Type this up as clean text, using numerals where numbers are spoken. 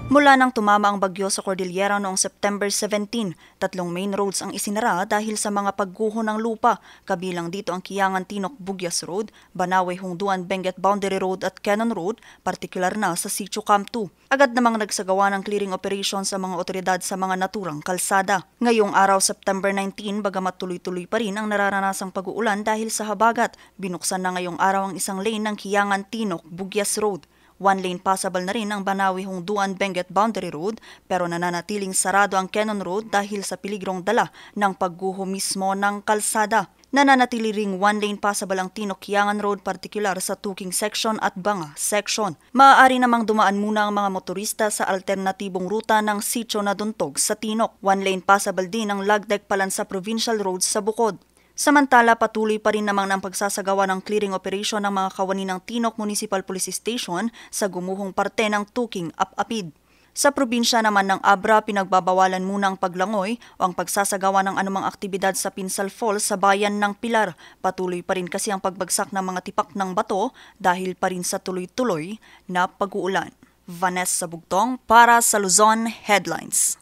Mula nang tumama ang bagyo sa Cordillera noong September 17, tatlong main roads ang isinara dahil sa mga pagguho ng lupa, kabilang dito ang Kiangan-Tinok-Bugyas Road, Banawe-Hungduan-Benguet Boundary Road at Cannon Road, partikular na sa Sitio Camp 2. Agad namang nagsagawa ng clearing operation sa mga otoridad sa mga naturang kalsada. Ngayong araw September 19, bagamat tuloy-tuloy pa rin ang nararanasang pag-uulan dahil sa habagat, binuksan na ngayong araw ang isang lane ng Kiangan-Tinok-Bugyas Road. One-lane passable na rin ang Banawe-Hungduan-Benguet Boundary Road pero nananatiling sarado ang Cannon Road dahil sa peligrong dala ng pagguho mismo ng kalsada. Nananatili ring one-lane passable ang Tinok-Kiangan Road partikular sa Tuking Section at Banga Section. Maaari namang dumaan muna ang mga motorista sa alternatibong ruta ng Sitio na Duntog sa Tinok. One-lane passable din ang Lagdek-Palansa Provincial Roads sa Bukod. Samantala, patuloy pa rin namang ng pagsasagawa ng clearing operation ng mga kawani ng Tinok Municipal Police Station sa gumuhong parte ng Tuking Apapid. Sa probinsya naman ng Abra, pinagbabawalan muna ang paglangoy o ang pagsasagawa ng anumang aktibidad sa Pinsal Falls sa bayan ng Pilar. Patuloy pa rin kasi ang pagbagsak ng mga tipak ng bato dahil pa rin sa tuloy-tuloy na pag-uulan. Vanessa Bugtong para sa Luzon Headlines.